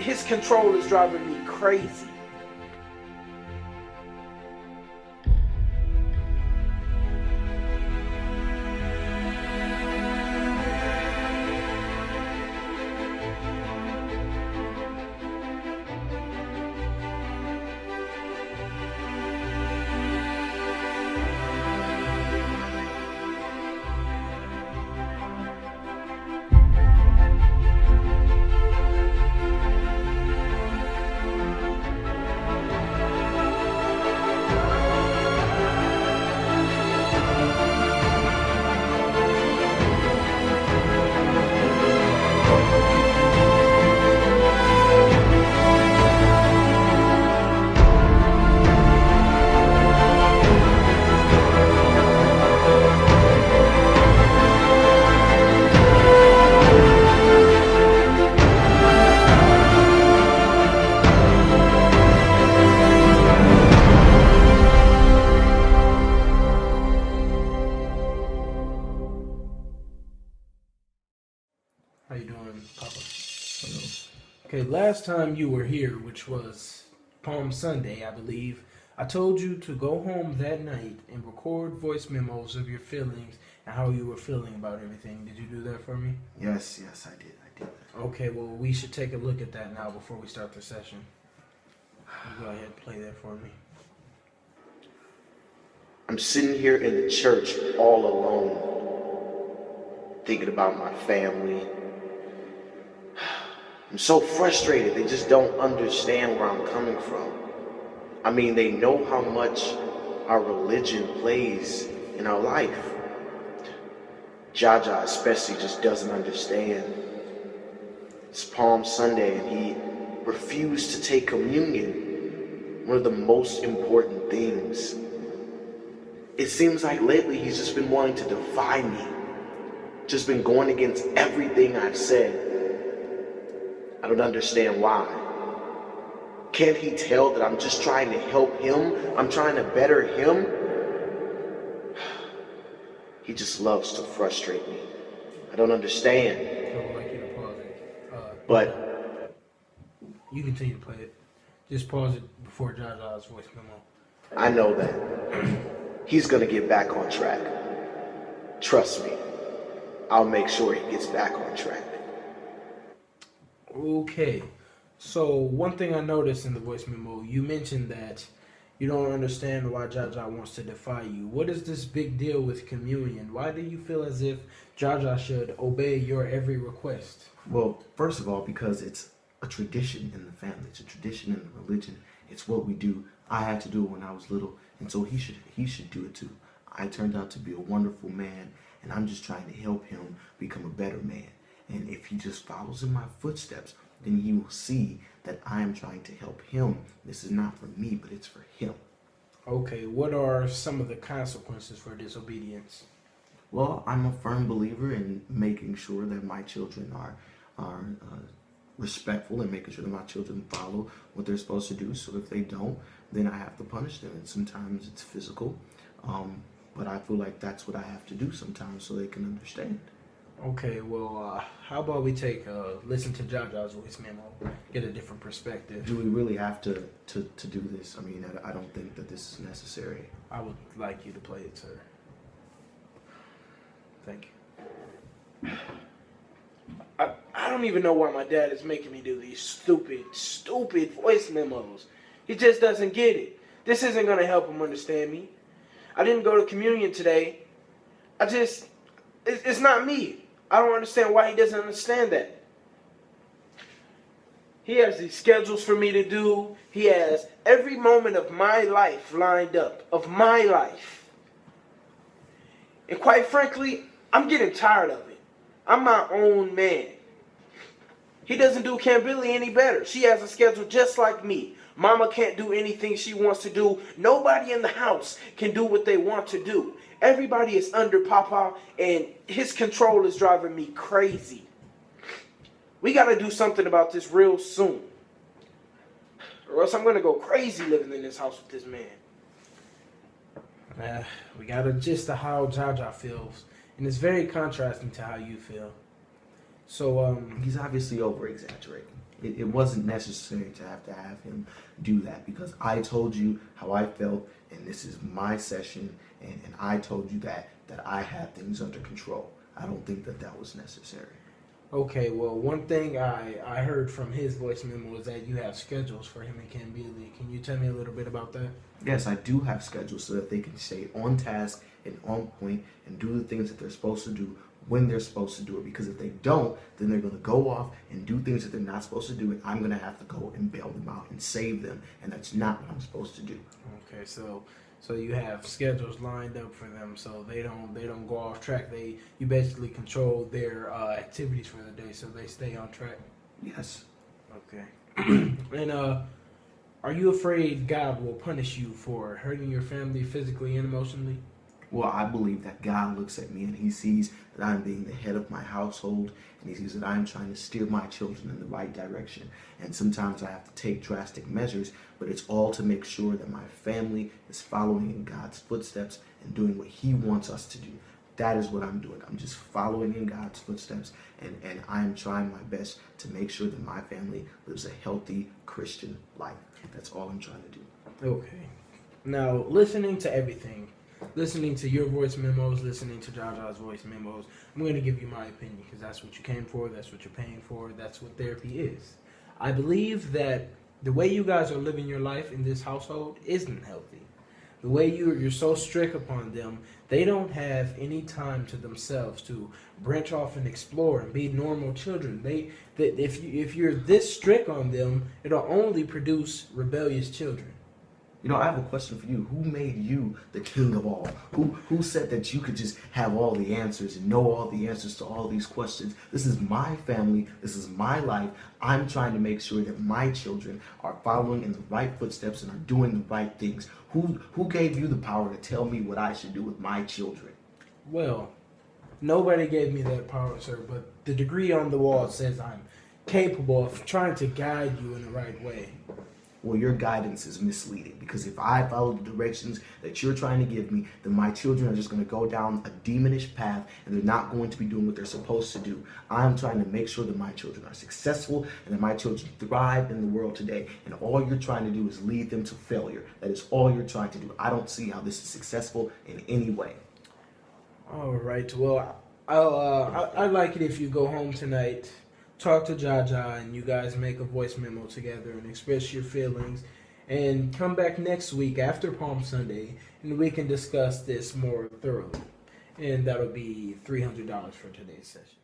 his control is driving me crazy. How you doing, Papa? Okay, last time you were here, which was Palm Sunday, I believe, I told you to go home that night and record voice memos of your feelings and how you were feeling about everything. Did you do that for me? Yes, I did. Okay, well, we should take a look at that now before we start the session. You go ahead and play that for me. I'm sitting here in the church all alone, thinking about my family. I'm so frustrated. They just don't understand where I'm coming from. I mean, they know how much our religion plays in our life. Jaja especially just doesn't understand. It's Palm Sunday and he refused to take communion, one of the most important things. It seems like lately he's just been wanting to defy me, just been going against everything I've said. I don't understand why. Can't he tell that I'm just trying to help him? I'm trying to better him? He just loves to frustrate me. I don't understand. I would like you to pause it. But You continue to play it. Just pause it before Jaja's voice memo. I know that he's gonna get back on track. Trust me. I'll make sure he gets back on track. Okay, so one thing I noticed in the voice memo, you mentioned that you don't understand why Jaja wants to defy you. What is this big deal with communion? Why do you feel as if Jaja should obey your every request? Well, first of all, because it's a tradition in the family. It's a tradition in the religion. It's what we do. I had to do it when I was little, and so he should do it too. I turned out to be a wonderful man, and I'm just trying to help him become a better man. And if he just follows in my footsteps, then he will see that I am trying to help him. This is not for me, but it's for him. Okay, what are some of the consequences for disobedience? Well, I'm a firm believer in making sure that my children are respectful and making sure that my children follow what they're supposed to do. So if they don't, then I have to punish them. And sometimes it's physical, but I feel like that's what I have to do sometimes so they can understand. Okay, well, how about we take listen to Jaja's voice memo, get a different perspective. Do we really have to do this? I mean, I don't think that this is necessary. I would like you to play it, sir. Thank you. I don't even know why my dad is making me do these stupid voice memos. He just doesn't get it. This isn't going to help him understand me. I didn't go to communion today. It's not me. I don't understand why he doesn't understand that. He has these schedules for me to do. He has every moment of my life lined up, of my life. And quite frankly, I'm getting tired of it. I'm my own man. He doesn't do Camp Billy any better. She has a schedule just like me. Mama can't do anything she wants to do. Nobody in the house can do what they want to do. Everybody is under Papa, and his control is driving me crazy. We got to do something about this real soon, or else I'm going to go crazy living in this house with this man. We got a gist of how Jaja feels, and it's very contrasting to how you feel. So, He's obviously over-exaggerating. It wasn't necessary to have him do that, because I told you how I felt, and this is my session, and I told you that I had things under control. I don't think that was necessary. Okay, well, one thing I heard from his voice memo is that you have schedules for him and Ken Beasley. Can you tell me a little bit about that? Yes, I do have schedules so that they can stay on task and on point and do the things that they're supposed to do when they're supposed to do it. Because if they don't, then they're going to go off and do things that they're not supposed to do, and I'm going to have to go and bail them out and save them, and that's not what I'm supposed to do. Okay, so you have schedules lined up for them, so they don't go off track. You basically control their activities for the day, so they stay on track. Yes. Okay. And are you afraid God will punish you for hurting your family physically and emotionally? Well, I believe that God looks at me and he sees that I'm being the head of my household, and he sees that I'm trying to steer my children in the right direction. And sometimes I have to take drastic measures, but it's all to make sure that my family is following in God's footsteps and doing what he wants us to do. That is what I'm doing. I'm just following in God's footsteps, and I'm trying my best to make sure that my family lives a healthy Christian life. That's all I'm trying to do. Okay. Now, listening to everything, listening to your voice memos, listening to Jaja's voice memos, I'm going to give you my opinion, because that's what you came for, that's what you're paying for, that's what therapy is. I believe that the way you guys are living your life in this household isn't healthy. The way you're so strict upon them, they don't have any time to themselves to branch off and explore and be normal children. If you're this strict on them, it'll only produce rebellious children. You know, I have a question for you. Who made you the king of all? Who said that you could just have all the answers and know all the answers to all these questions? This is my family. This is my life. I'm trying to make sure that my children are following in the right footsteps and are doing the right things. Who gave you the power to tell me what I should do with my children? Well, nobody gave me that power, sir, but the degree on the wall says I'm capable of trying to guide you in the right way. Well, your guidance is misleading, because if I follow the directions that you're trying to give me, then my children are just going to go down a demonish path, and they're not going to be doing what they're supposed to do. I'm trying to make sure that my children are successful and that my children thrive in the world today, and all you're trying to do is lead them to failure. That is all you're trying to do. I don't see how this is successful in any way. All right. Well, I'd like it if you go home tonight, talk to Jaja, and you guys make a voice memo together and express your feelings, and come back next week after Palm Sunday, and we can discuss this more thoroughly. And that'll be $300 for today's session.